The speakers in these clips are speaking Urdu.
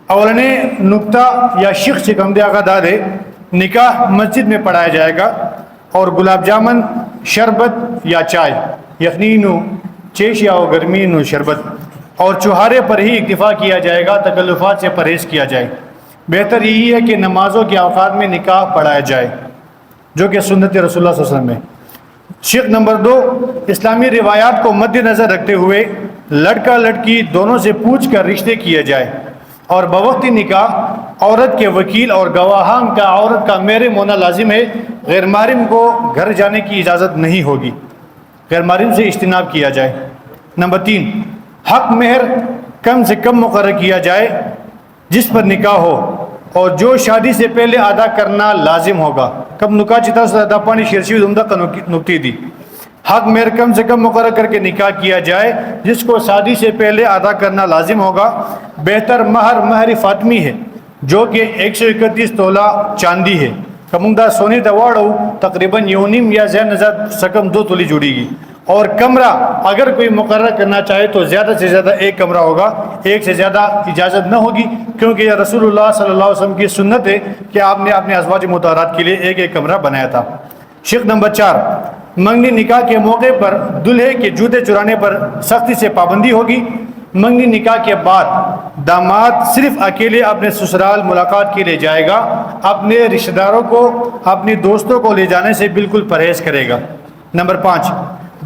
اولنے نقطہ یا شق سے کم دے آگا دادے نکاح مسجد میں پڑھایا جائے گا اور گلاب جامن شربت یا چائے یخنین و چیش یا گرمین و شربت اور چوہارے پر ہی اکتفا کیا جائے گا، تکلفات سے پرہیز کیا جائے۔ بہتر یہی ہے کہ نمازوں کے اوقات میں نکاح پڑھایا جائے جو کہ سنت رسول اللہ صلی اللہ علیہ وسلم ہے۔ شق نمبر 2، اسلامی روایات کو مد نظر رکھتے ہوئے لڑکا لڑکی دونوں سے پوچھ کر رشتے کیے جائے اور بوقت نکاح عورت کے وکیل اور گواہان کا عورت کا محرم ہونا لازم ہے۔ غیر محرم کو گھر جانے کی اجازت نہیں ہوگی، غیر محرم سے اجتناب کیا جائے۔ نمبر 3، حق مہر کم سے کم مقرر کیا جائے جس پر نکاح ہو اور جو شادی سے پہلے ادا کرنا لازم ہوگا۔ کم نکاح چتا سے ادا پانی شرشی عمدہ کا نکتی دی۔ حق مہر کم سے کم مقرر کر کے نکاح کیا جائے جس کو شادی سے پہلے ادا کرنا لازم ہوگا۔ بہتر مہر فاطمی ہے جو کہ 131 تولہ چاندی ہے۔ کمنگدہ سونی دواڑو تقریباً یونیم یا زین نظر سکم 2 تولی جڑی گی۔ اور کمرہ اگر کوئی مقرر کرنا چاہے تو زیادہ سے زیادہ 1 کمرہ ہوگا، 1 سے زیادہ اجازت نہ ہوگی، کیونکہ یہ رسول اللہ صلی اللہ علیہ وسلم کی سنت ہے کہ آپ نے اپنے ازواج مطہرات کے لیے 1 کمرہ بنایا تھا۔ شق نمبر 4، منگنی نکاح کے موقع پر دلہے کے جوتے چرانے پر سختی سے پابندی ہوگی۔ منگنی نکاح کے بعد داماد صرف اکیلے اپنے سسرال ملاقات کے لیے جائے گا، اپنے رشتہ داروں کو اپنی دوستوں کو لے جانے سے بالکل پرہیز کرے گا۔ نمبر 5،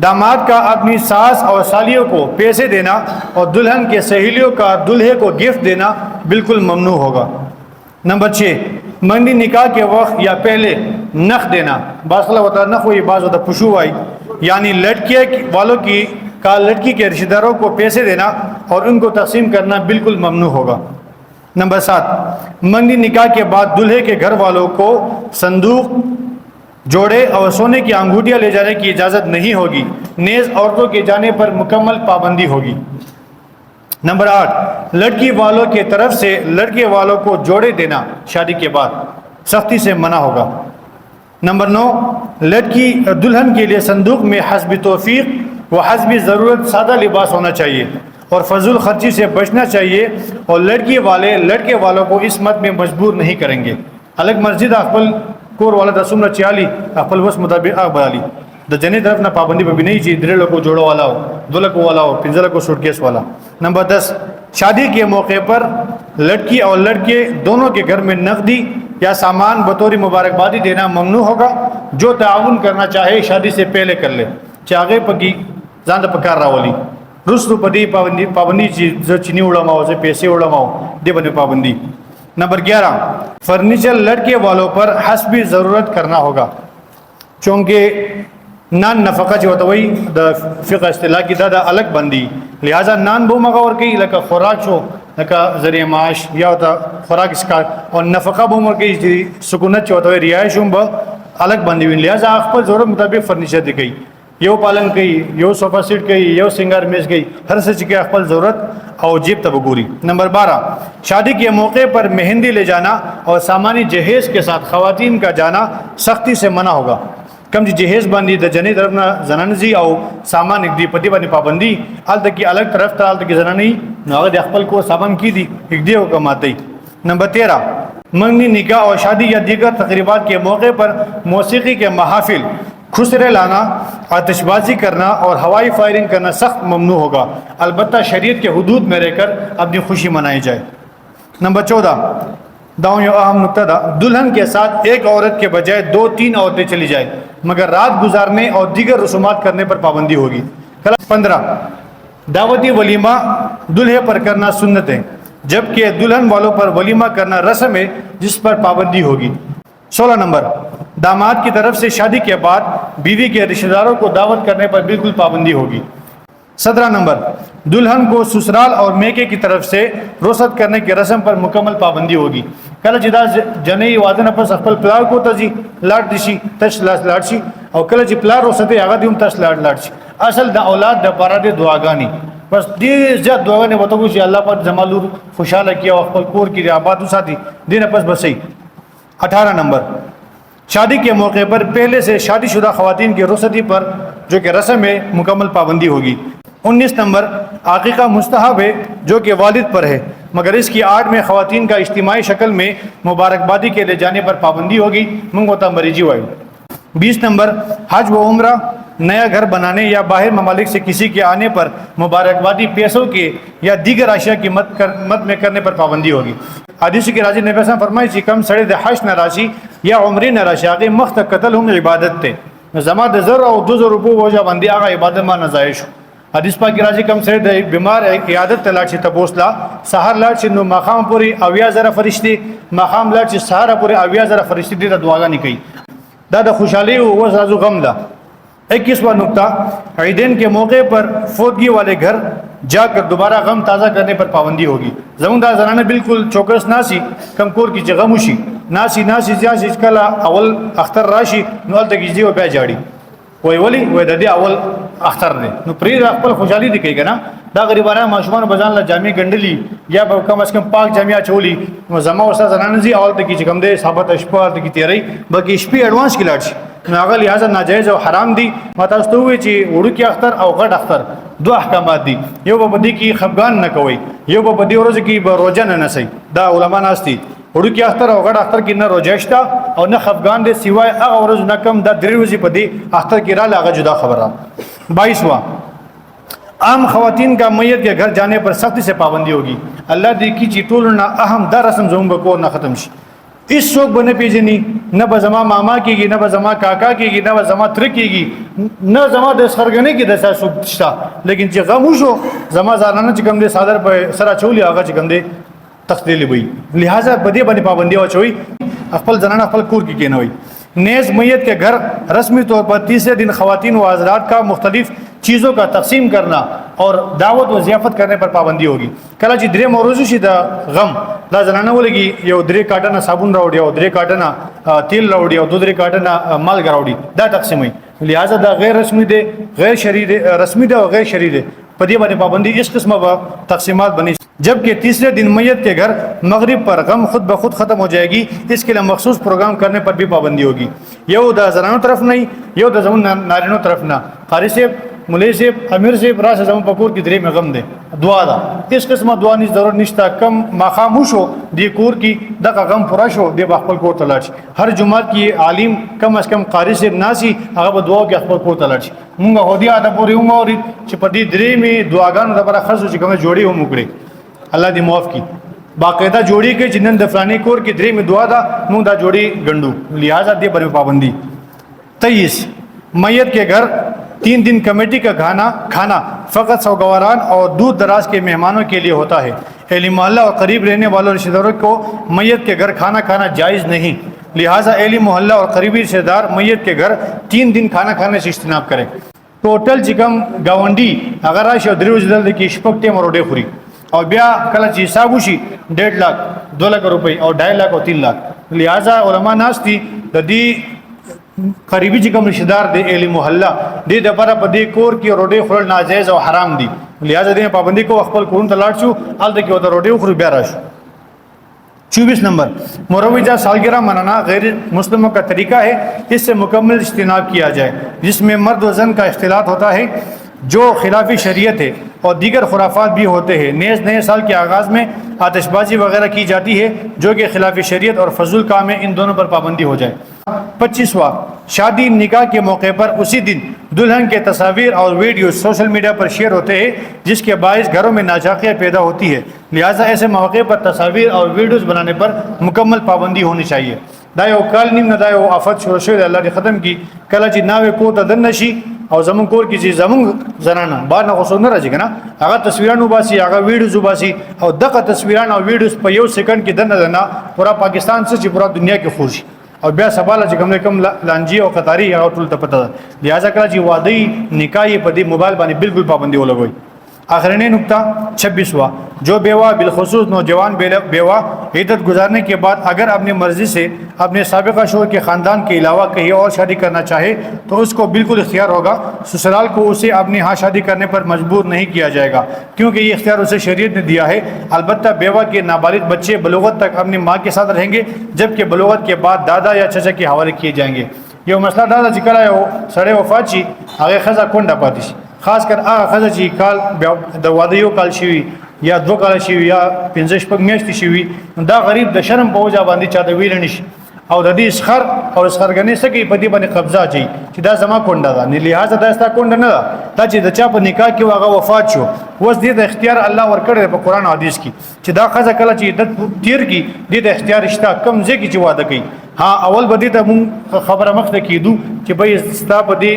داماد کا اپنی ساس اور سالیوں کو پیسے دینا اور دلہن کے سہیلیوں کا دلہے کو گفٹ دینا بالکل ممنوع ہوگا۔ نمبر 6، منگنی نکاح کے وقت یا پہلے نخ دینا، باصلہ ہوتا نخ ہوئی بعض ہوتا پشو آئی، یعنی لڑکے والوں کی کا لڑکی کے رشتہ داروں کو پیسے دینا اور ان کو تقسیم کرنا بالکل ممنوع ہوگا۔ نمبر 7، منگنی نکاح کے بعد دلہے کے گھر والوں کو صندوق، جوڑے اور سونے کی انگوٹھیاں لے جانے کی اجازت نہیں ہوگی، نیز عورتوں کے جانے پر مکمل پابندی ہوگی۔ نمبر 8، لڑکی والوں کے طرف سے لڑکے والوں کو جوڑے دینا شادی کے بعد سختی سے منع ہوگا۔ نمبر 9، لڑکی دلہن کے لیے صندوق میں حسب توفیق و حسب ضرورت سادہ لباس ہونا چاہیے اور فضول خرچی سے بچنا چاہیے، اور لڑکی والے لڑکے والوں کو اس مت میں مجبور نہیں کریں گے۔ الگ مسجد اخبل کور والا دسوم نہ چیالی اخبل وس مطابق اخبالی دا جنی طرف نہ پابندی پہ بھی نہیں چاہیے، درے لوگ کو جوڑو والا ہو، دو لوگ والا ہو، پنجہ لوگ کو سوٹ کیس والا۔ نمبر 10، شادی کے موقع پر لڑکی اور لڑکے دونوں کے گھر میں نقدی یا سامان بطور مبارکبادی دینا ممنوع ہوگا۔ جو تعاون کرنا چاہے شادی سے پہلے کر لے، چاہے پکی زاندہ پکار راولی رسو پدی پابندی چیز چینی اڑاماؤ سے پیسے اڑاماؤ دے بنے پابندی۔ نمبر 11، فرنیچر لڑکے والوں پر حسب ضرورت کرنا ہوگا، چونکہ نان نفقہ جو ہوتا وہی دا فقہ اصطلاح کی دا الگ بندی، لہٰذا نان بو مگا اور کئی لکا خوراک شو لکا ذریعہ معاش یا ہوتا خوراک اس کا، اور نفقہ بو مر کئی سکونت جو ہوتا ہے رہائش با الگ بندی ہوئی، لہٰذا اخبر ضرورت مطابق فرنیچر دی گئی، یو پالن گئی، یو صوفہ سیٹ گئی، یو سنگار میز گئی، ہر سے چکے اخبر ضرورت اور جیب تبگوری۔ نمبر 12، شادی کے موقع پر مہندی لے جانا اور سامانی جہیز کے ساتھ خواتین کا جانا سختی سے منع ہوگا۔ کم جی جہیز باندھی دا جنی طرف نہ زنانزی او سامان اک دی پتی بانی پابندی حال تک کی الگ طرف تا حال تک کی زنانی ناغد اخبر کو سامان کی دی اک دی ہو کماتی۔ نمبر 13، منگنی نکاح اور شادی یا دیگر تقریبات کے موقع پر موسیقی کے محافل، خسرے لانا، آتش بازی کرنا اور ہوائی فائرنگ کرنا سخت ممنوع ہوگا، البتہ شریعت کے حدود میں رہ کر اپنی خوشی منائی جائے۔ نمبر 14، داؤں یہ اہم نکتہ دا، دلہن کے ساتھ ایک عورت کے بجائے 2-3 عورتیں چلی جائیں مگر رات گزارنے اور دیگر رسومات کرنے پر پابندی ہوگی۔ 15، دعوتی ولیمہ دلہے پر کرنا سنت ہے جبکہ دلہن والوں پر ولیمہ کرنا رسم ہے جس پر پابندی ہوگی۔ 16 نمبر، داماد کی طرف سے شادی کے بعد بیوی کے رشتہ داروں کو دعوت کرنے پر بالکل پابندی ہوگی۔ 17 نمبر، دلہن کو سسرال اور میکے کی طرف سے رخصت کرنے کی رسم پر مکمل پابندی ہوگی۔ کل جدا جنئی وادن پس اخپل پلار کو تجی لاٹ دیشی تش لاٹ شی اور کل جی پلار رخصت آگا دیم تش لاٹ شی۔ اصل دا اولاد دا پارا دے دعاگانی، بس دیر زیاد دعاگانی بتاؤ کہ اللہ پاک جمالور خوشحالہ کیا اور اخپل کور کی آباد ساتھی دین پس بسئی۔ 18 نمبر، شادی کے موقع پر پہلے سے شادی شدہ خواتین کی رخصتی پر جو کہ رسم ہے مکمل پابندی ہوگی۔ 19 نمبر، عقیقہ مستحب ہے جو کہ والد پر ہے مگر اس کی آڑ میں خواتین کا اجتماعی شکل میں مبارکبادی کے لے جانے پر پابندی ہوگی. منگو تا مریجی وائی. 20 نمبر حج و عمرہ نیا گھر بنانے یا باہر ممالک سے کسی کے آنے پر مبارکبادی پیسوں کے یا دیگر اشیاء کی مد میں کرنے پر پابندی ہوگی. حدیث کی راضی نبی صلی فرمائی چی کم سڑے دے حج نہ راشی یا عمری نہ راشی آگے مخت قتل ہم عبادت تے زما د زر او 2,000 روپو وجہ بندی آگا عبادت ما نزائش. حدیث پاک کی راضی کم سڑے دے بیمار عیادت تلاٹ چی تبوس لا سحر لاٹ چی نو مقام پوری اویا ذرا فرشتی مقام لاٹ چی سحر پوری اویا ذرا فرشتی دیتا دعاگا نکی دا خوشحالی و سازو غم دا. 21واں نقطہ عیدین کے موقع پر فوتگی والے گھر جا کر دوبارہ غم تازہ کرنے پر پابندی ہوگی. زموندہ زنانہ بالکل چوکرس ناسی کم کور کی غموشی ناسی زیاسی کلا اول اختر راشی نو التگیزی و بیا جاڑی وی ولی وی ددی اول اختر دے نو پریر اقبل خوشحالی دی کئی گنا دا غریبانہ معشومان بزان لا جامع گنڈلی یا کم از کم پاک جامعہ چولی زما وسا زنانہ زی اول تکی چکم دے ثابت اشپا تکی تیرئی باقی اشپی ایڈوانس کی لاٹ ناغا لہذا ناجائز و حرام دی متاستو ہوئی چی اڑو کی اختر او غٹ اختر دو احکامات دی. یو با بدی کی خفگان نہ کوئی یو با بدی روز کی روجہ نہ نسی دا علماء ناستی اڑو کی اختر او غٹ اختر کی نہ روجشتا او نہ خفگان دے سوائے اغا روز نہ کم دا دریوزی پدی اختر کی رال آغا جدا خبر رہا. 22واں عام خواتین کا میت کے گھر جانے پر سختی سے پابندی ہوگی. اللہ دی کی چی طولنا اہم دا رسم زوم بکو نہ ختم شی اس سوک بنے پیجنی نہ بزما ماما کی گی نہ بزما کاکا کی گی نہ بزما تر کی گی نہ زما دس خرگنے کی دسا سوک شتا لیکن چی غموشو زما زانانا چکم دے صادر پر سرا چولی آگا چکم دے تخدیلی بھئی لہذا بدی بنی پابندی ہو چوئی اخپل زنانا اخپل کور کی کینا ہوئی. نیز میت کے گھر رسمی طور پر تیسرے دن خواتین و حضرات کا مختلف چیزوں کا تقسیم کرنا اور دعوت و ضیافت کرنے پر پابندی ہوگی. کلا چی درے موروزو شی دا غم دا زنانہ بولے گی یو درے کاٹنا صابن راوڑی او درے کاٹنا تیل راوڑی او دو درے کاٹنا مالگ راوڑی دا تقسیم ہوئی. لہذا دا غیر رسمی دے غیر شرعی دے رسمی دے اور غیر شرعی دے پدی بنے پابندی اس قسم با تقسیمات بنی. جبکہ تیسرے دن میت کے گھر مغرب پر غم خود بخود ختم ہو جائے گی. اس کے لیے مخصوص پروگرام کرنے پر بھی پابندی ہوگی. یو دا زنانوں طرف نہیں یو دا زمون نارینوں طرف نہ قاری صاحب مولوی صاحب امیر صاحب راس زمون پکور کی درے میں غم دے دعا دا اس قسم دعا نہیں ضرور نشتا کم مخاموش ہو دی کور کی دقا غم پرش ہو دے باخپل کور تلاش. ہر جماعت کی عالم کم از کم قاری صاحب ناسی اگر دعا کے اخبر کور تلاش مونگا ہو دیا دا پوری ہوں اور چپدی درے میں دعاگان دا برا خرچ ہو چکا میں جوڑی ہوں مکڑے اللہ دی معاف کی باقاعدہ جوڑی کے جنن دفلانی کور کی درے میں دعا دا مونگ دا جوڑی گنڈو لہذا دے بر پابندی. 23 میت کے گھر 3 دن کمیٹی کا کھانا فقط سوگواران اور دور دراز کے مہمانوں کے لیے ہوتا ہے. اہل محلہ اور قریب رہنے والوں رشتہ داروں کو میت کے گھر کھانا جائز نہیں. لہٰذا اہل محلہ اور قریبی رشتہ دار میت کے گھر 3 دن کھانا کھانے سے اجتناب کریں. ٹوٹل چکم گاونڈی اگر راشی اور دریوز دل کی شپک ٹیم اور روڈے خوری اور بیا کلا چی حسابوشی 1.5 لاکھ 2 لاکھ روپے اور 2.5 لاکھ اور 3 لاکھ. لہٰذا علماء ناس تھی دی قریبی چکم رشتہ دار دے اہل محلہ دے دبارہ پدے کور کی روڈے خورل ناجائز اور حرام دی. لہٰذا دے پابندی کو اخپل قرون تلاٹ شو آل دے کی ہوتا روڈے خور بیارا شو. 24 نمبر مروجہ سالگرہ منانا غیر مسلموں کا طریقہ ہے. اس سے مکمل اجتناب کیا جائے جس میں مرد و زن کا اختلاط ہوتا ہے جو خلاف شریعت ہے اور دیگر خرافات بھی ہوتے ہیں. نیز نئے سال کے آغاز میں آتش بازی وغیرہ کی جاتی ہے جو کہ خلاف شریعت اور فضول کام ہے. ان دونوں پر پابندی ہو جائے. 25واں شادی نکاح کے موقع پر اسی دن دلہن کے تصاویر اور ویڈیوز سوشل میڈیا پر شیئر ہوتے ہیں جس کے باعث گھروں میں ناچاقیاں پیدا ہوتی ہے. لہٰذا ایسے مواقع پر تصاویر اور ویڈیوز بنانے پر مکمل پابندی ہونی چاہیے. دایو کال نیم نہ دایو آفت شروع شوی اللہ نے ختم کی کلا چی ناوے کو تا دن نشی او زمون کور کی چی زمون زنانا بار نہ غصو نہ رجی کنا اگا تصویران باسی اگا ویڈیوز باسی او دقا تصویران او ویڈیوز پا یو سیکنڈ کی دن دنا پورا پاکستان سے چی پورا دنیا کی خوشی اور بیا سبالا چی کم کم لانجی اور قطاری اگا ٹول تا پتا لہذا کلا چی وادی نکاحی پدی موبائل بانی بالکل پابندی ہو لگوئی. آخرین نکتہ 26واں جو بیوہ بالخصوص نوجوان بیوہ عدت گزارنے کے بعد اگر اپنی مرضی سے اپنے سابقہ شوہر کے خاندان کے علاوہ کہیں اور شادی کرنا چاہے تو اس کو بالکل اختیار ہوگا. سسرال کو اسے اپنی ہاں شادی کرنے پر مجبور نہیں کیا جائے گا کیونکہ یہ اختیار اسے شریعت نے دیا ہے. البتہ بیوہ کے نابالغ بچے بلوغت تک اپنی ماں کے ساتھ رہیں گے جبکہ بلوغت کے بعد دادا یا چچا کے حوالے کیے جائیں گے. یہ مسئلہ دادا ذکر ہے وہ سڑے وفات چی آگے خزا کونڈا پاتی خاص کر آغا خزا چی کال د وادیو کال شوی یا 2 کال شي یا 15 شپږ میاشتې شي دا غریب د شرم په وجه باندې چا د ویل نشي او د دې اسخر او اسخرګنې سکی په دې باندې قبضه چي چې دا زما کونډه ده، نه لہذا دا ستا کونډه نه ده، دا چې د چا په نکاح کې هغه وفات شو اوس دې د اختیار الله ورکړی په قرآن او حدیث کې چې دا ښځه کله چې عدت تیر کی دې د اختیار شته کم ځای کې چې واده کوي. ها اول به دې ته مونږ خبره مخته کېدو چې به ستا په دې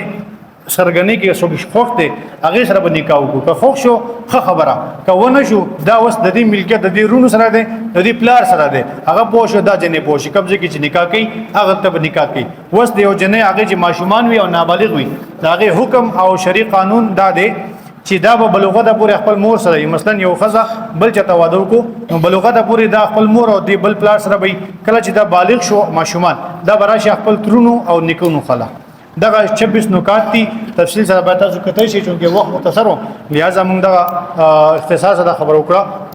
سرګنې کې څوک خوښ دی هغې سره به نکاح وکړو، که خوښ شو ښه خبره، که ونه شو دا اوس د دې ملکیت د دې رونو سره دی د دې پلار سره دی، هغه پوه شو دا جنې پوه شي کوم ځای کې چې نکاح کوي هغه ته به نکاح کوي. اوس د یو جنې هغې چې ماشومان وي او نابالغ وي د هغې حکم او شرعي قانون دا دی چې دا به بلوغت پورې خپل مور سره وي. مثلا یو ښځه بل چاته واده وکړو نو بلوغت پورې دا خپل مور او دې بل پلار سره وي، کله چې دا بالغ شو ماشومان دا به راشي خپل ترونو او نیکونو خلا. دغه 26 نکات دي تفصیل سره به تاسو کتای شئ چونکه وخت مختصر و لہذا موږ دغه اختصار سره خبر وکړه.